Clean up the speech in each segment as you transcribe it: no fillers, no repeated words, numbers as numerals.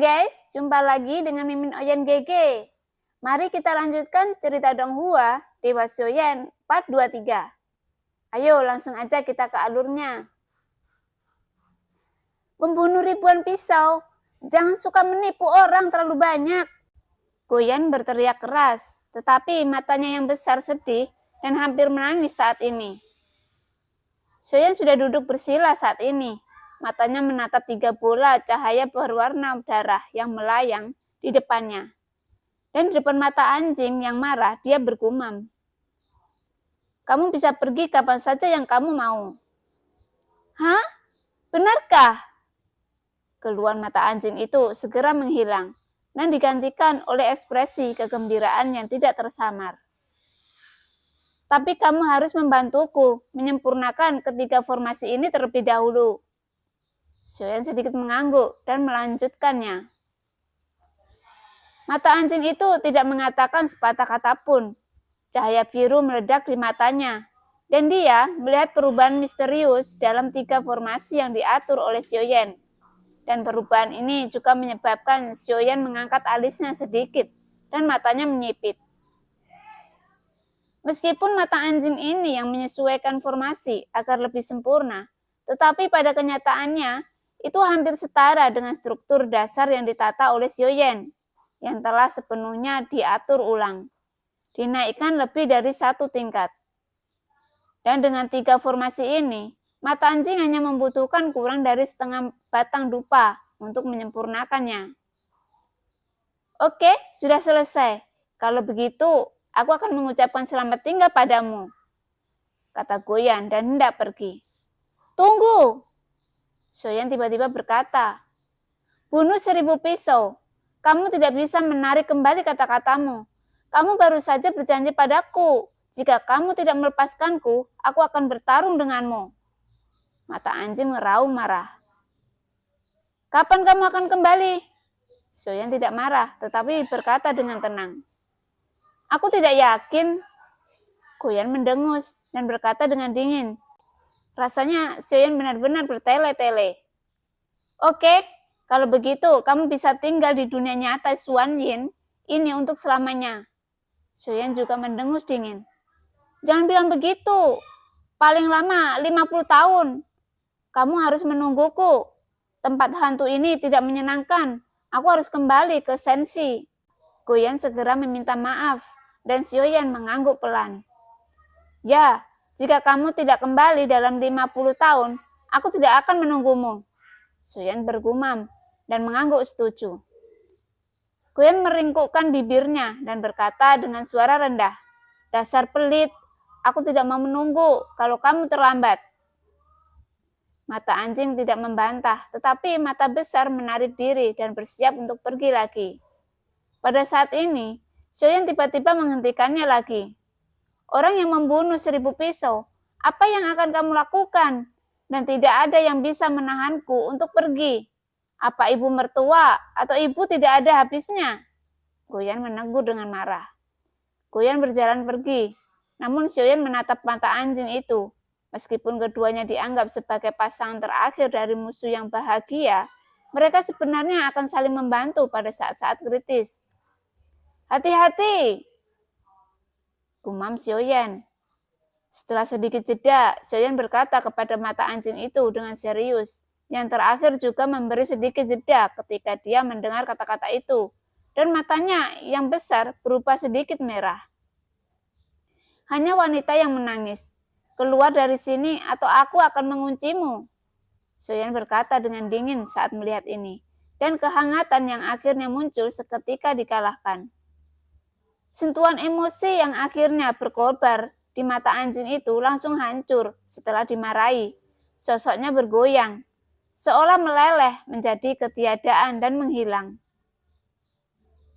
guys, jumpa lagi dengan Mimin Oyen GG. Mari kita lanjutkan cerita Donghua Dewa Xiaoyan part 23. Ayo langsung aja kita ke alurnya. Pembunuh ribuan pisau, jangan suka menipu orang terlalu banyak. Goyan berteriak keras, tetapi matanya yang besar sedih dan hampir menangis saat ini. Xiaoyan sudah duduk bersila saat ini. Matanya menatap 3 bola cahaya berwarna darah yang melayang di depannya. Dan di depan mata anjing yang marah, dia bergumam. Kamu bisa pergi kapan saja yang kamu mau. Hah? Benarkah? Keluhan mata anjing itu segera menghilang dan digantikan oleh ekspresi kegembiraan yang tidak tersamar. Tapi kamu harus membantuku menyempurnakan ketiga formasi ini terlebih dahulu. Xiaoyan sedikit mengangguk dan melanjutkannya. Mata anjing itu tidak mengatakan sepatah kata pun. Cahaya biru meledak di matanya, dan dia melihat perubahan misterius dalam 3 formasi yang diatur oleh Xiaoyan. Dan perubahan ini juga menyebabkan Xiaoyan mengangkat alisnya sedikit dan matanya menyipit. Meskipun mata anjing ini yang menyesuaikan formasi agar lebih sempurna, tetapi pada kenyataannya itu hampir setara dengan struktur dasar yang ditata oleh Xiaoyan yang telah sepenuhnya diatur ulang, dinaikkan lebih dari 1 tingkat. Dan dengan 3 formasi ini, mata anjing hanya membutuhkan kurang dari setengah batang dupa untuk menyempurnakannya. Oke, sudah selesai. Kalau begitu, aku akan mengucapkan selamat tinggal padamu, kata Goyan dan hendak pergi. Tunggu! Xiaoyan tiba-tiba berkata, bunuh 1000 pisau. Kamu tidak bisa menarik kembali kata-katamu. Kamu baru saja berjanji padaku. Jika kamu tidak melepaskanku, aku akan bertarung denganmu. Mata anjing meraung marah. Kapan kamu akan kembali? Xiaoyan tidak marah, tetapi berkata dengan tenang. Aku tidak yakin. Goyan mendengus dan berkata dengan dingin. Rasanya Xiaoyan benar-benar bertele-tele. Oke, kalau begitu kamu bisa tinggal di dunia nyata Xuan Yin ini untuk selamanya. Xiaoyan juga mendengus dingin. Jangan bilang begitu. Paling lama 50 tahun. Kamu harus menungguku. Tempat hantu ini tidak menyenangkan. Aku harus kembali ke Sensi. Goyan segera meminta maaf dan Xiaoyan mengangguk pelan. Ya, jika kamu tidak kembali dalam 50 tahun, aku tidak akan menunggumu. Xiaoyan bergumam dan mengangguk setuju. Goyan meringkukkan bibirnya dan berkata dengan suara rendah, dasar pelit, aku tidak mau menunggu kalau kamu terlambat. Mata anjing tidak membantah, tetapi mata besar menarik diri dan bersiap untuk pergi lagi. Pada saat ini, Xiaoyan tiba-tiba menghentikannya lagi. Orang yang membunuh 1000 pisau, apa yang akan kamu lakukan? Dan tidak ada yang bisa menahanku untuk pergi. Apa ibu mertua atau ibu tidak ada habisnya? Goyan menegur dengan marah. Goyan berjalan pergi, namun Xiaoyan menatap mata anjing itu. Meskipun keduanya dianggap sebagai pasangan terakhir dari musuh yang bahagia, mereka sebenarnya akan saling membantu pada saat-saat kritis. Hati-hati! Gumam Xiaoyan. Setelah sedikit jeda, Xiaoyan berkata kepada mata anjing itu dengan serius. Yang terakhir juga memberi sedikit jeda ketika dia mendengar kata-kata itu. Dan matanya yang besar berubah sedikit merah. Hanya wanita yang menangis. Keluar dari sini atau aku akan menguncimu. Xiaoyan berkata dengan dingin saat melihat ini. Dan kehangatan yang akhirnya muncul seketika dikalahkan. Sentuhan emosi yang akhirnya berkobar di mata anjing itu langsung hancur setelah dimarahi. Sosoknya bergoyang, seolah meleleh menjadi ketiadaan dan menghilang.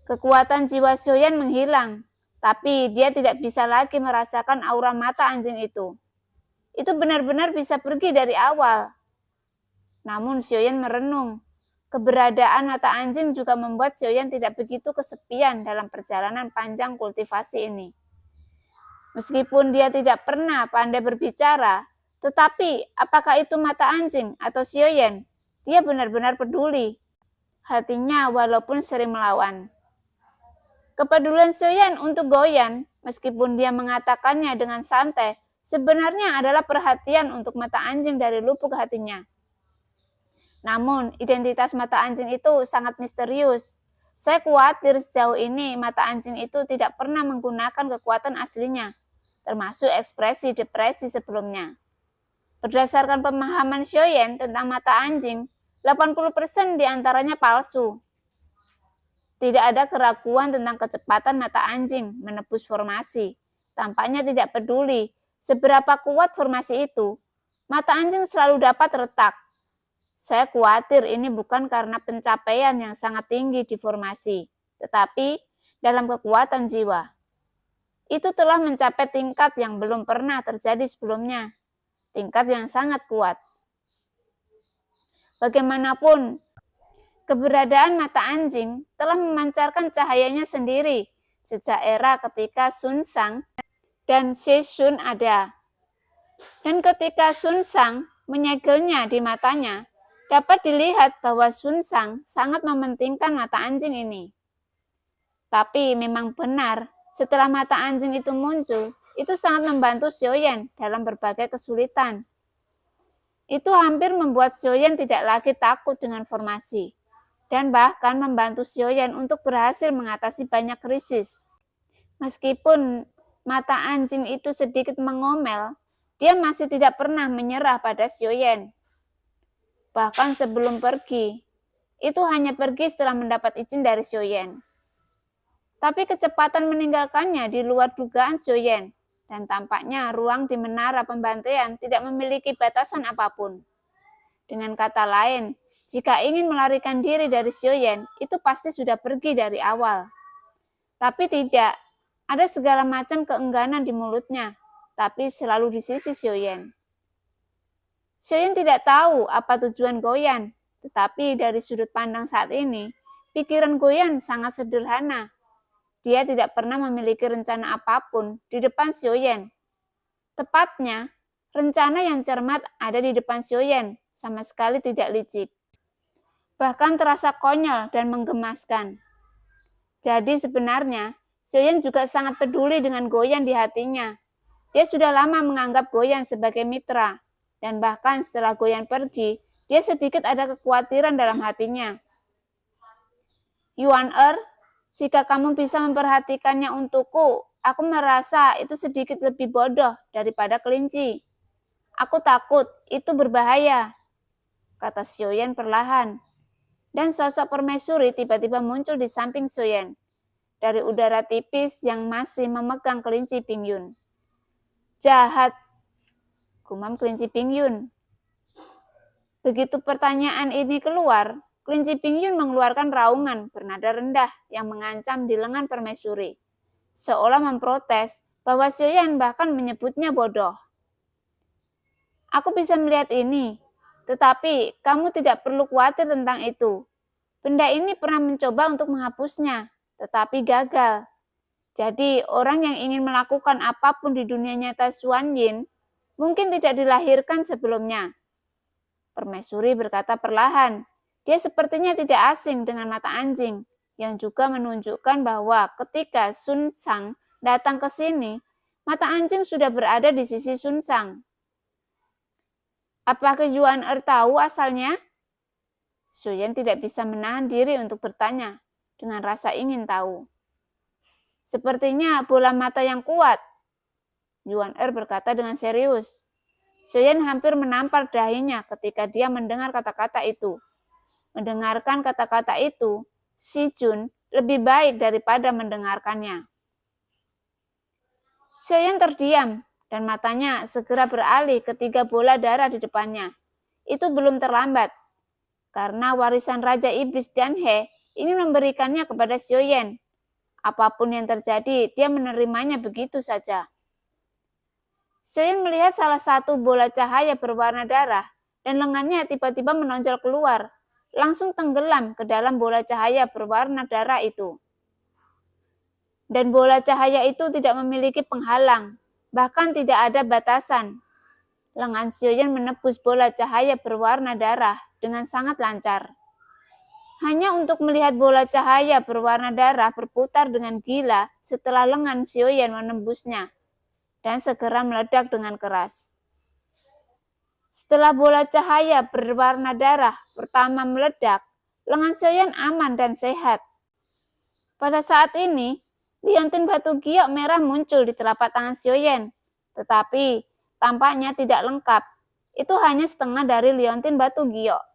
Kekuatan jiwa Xiaoyan menghilang, tapi dia tidak bisa lagi merasakan aura mata anjing itu. Itu benar-benar bisa pergi dari awal. Namun Xiaoyan merenung. Keberadaan mata anjing juga membuat Xiaoyan tidak begitu kesepian dalam perjalanan panjang kultivasi ini. Meskipun dia tidak pernah pandai berbicara, tetapi apakah itu mata anjing atau Xiaoyan? Dia benar-benar peduli. hatinya walaupun sering melawan. Kepedulian Xiaoyan untuk Goyan, meskipun dia mengatakannya dengan santai, sebenarnya adalah perhatian untuk mata anjing dari lubuk hatinya. Namun, identitas mata anjing itu sangat misterius. Saya khawatir sejauh ini mata anjing itu tidak pernah menggunakan kekuatan aslinya, termasuk ekspresi depresi sebelumnya. Berdasarkan pemahaman Xiaoyan tentang mata anjing, 80% diantaranya palsu. Tidak ada keraguan tentang kecepatan mata anjing menebus formasi. Tampaknya tidak peduli seberapa kuat formasi itu, mata anjing selalu dapat retak. Saya khawatir ini bukan karena pencapaian yang sangat tinggi di formasi, tetapi dalam kekuatan jiwa. Itu telah mencapai tingkat yang belum pernah terjadi sebelumnya, tingkat yang sangat kuat. Bagaimanapun, keberadaan mata anjing telah memancarkan cahayanya sendiri sejak era ketika Sun Shang dan Xie Xun ada. Dan ketika Sun Shang menyegelnya di matanya, dapat dilihat bahwa Sun Shang sangat mementingkan mata anjing ini. Tapi memang benar, setelah mata anjing itu muncul, itu sangat membantu Xiaoyan dalam berbagai kesulitan. Itu hampir membuat Xiaoyan tidak lagi takut dengan formasi, dan bahkan membantu Xiaoyan untuk berhasil mengatasi banyak krisis. Meskipun mata anjing itu sedikit mengomel, dia masih tidak pernah menyerah pada Xiaoyan. Bahkan sebelum pergi, itu hanya pergi setelah mendapat izin dari Xiaoyan. Tapi kecepatan meninggalkannya di luar dugaan Xiaoyan, dan tampaknya ruang di menara pembantaian tidak memiliki batasan apapun. Dengan kata lain, jika ingin melarikan diri dari Xiaoyan, itu pasti sudah pergi dari awal. Tapi tidak, ada segala macam keengganan di mulutnya, tapi selalu di sisi Xiaoyan. Xiaoyan tidak tahu apa tujuan Goyan, tetapi dari sudut pandang saat ini, pikiran Goyan sangat sederhana. Dia tidak pernah memiliki rencana apapun di depan Xiaoyan. Tepatnya, rencana yang cermat ada di depan Xiaoyan, sama sekali tidak licik. Bahkan terasa konyol dan menggemaskan. Jadi sebenarnya, Xiaoyan juga sangat peduli dengan Goyan di hatinya. Dia sudah lama menganggap Goyan sebagai mitra, dan bahkan setelah Goyan pergi, dia sedikit ada kekhawatiran dalam hatinya. Yuan jika kamu bisa memperhatikannya untukku, aku merasa itu sedikit lebih bodoh daripada kelinci. Aku takut itu berbahaya, kata Xiaoyan perlahan. Dan sosok permaisuri tiba-tiba muncul di samping Xiaoyan dari udara tipis yang masih memegang kelinci Pingyun. Jahat, gumam kelinci Pingyun. Begitu pertanyaan ini keluar, kelinci Pingyun mengeluarkan raungan bernada rendah yang mengancam di lengan permaisuri, seolah memprotes bahwa Xiaoyan bahkan menyebutnya bodoh. Aku bisa melihat ini, tetapi kamu tidak perlu khawatir tentang itu. Benda ini pernah mencoba untuk menghapusnya, tetapi gagal. Jadi orang yang ingin melakukan apapun di dunia nyata Xuan Yin mungkin tidak dilahirkan sebelumnya. Permaisuri berkata perlahan. Dia sepertinya tidak asing dengan mata anjing, yang juga menunjukkan bahwa ketika Sun Shang datang ke sini, mata anjing sudah berada di sisi Sun Shang. Apakah Yuan tahu asalnya? Xiaoyan tidak bisa menahan diri untuk bertanya dengan rasa ingin tahu. Sepertinya bola mata yang kuat, Yuan berkata dengan serius. Xiaoyan hampir menampar dahinya ketika dia mendengar kata-kata itu. Mendengarkan kata-kata itu, Xi Jun lebih baik daripada mendengarkannya. Xiaoyan terdiam dan matanya segera beralih ke 3 bola darah di depannya. Itu belum terlambat, karena warisan Raja Iblis Tianhe ingin memberikannya kepada Xiaoyan. Apapun yang terjadi, dia menerimanya begitu saja. Xiaoyan melihat salah satu bola cahaya berwarna darah dan lengannya tiba-tiba menonjol keluar, langsung tenggelam ke dalam bola cahaya berwarna darah itu. Dan bola cahaya itu tidak memiliki penghalang, bahkan tidak ada batasan. Lengan Xiaoyan menebus bola cahaya berwarna darah dengan sangat lancar. hanya untuk melihat bola cahaya berwarna darah berputar dengan gila setelah lengan Xiaoyan menembusnya dan segera meledak dengan keras. Setelah bola cahaya berwarna darah pertama meledak, lengan Xiaoyan aman dan sehat. Pada saat ini, liontin batu giok merah muncul di telapak tangan Xiaoyan, tetapi tampaknya tidak lengkap. Itu hanya setengah dari liontin batu giok.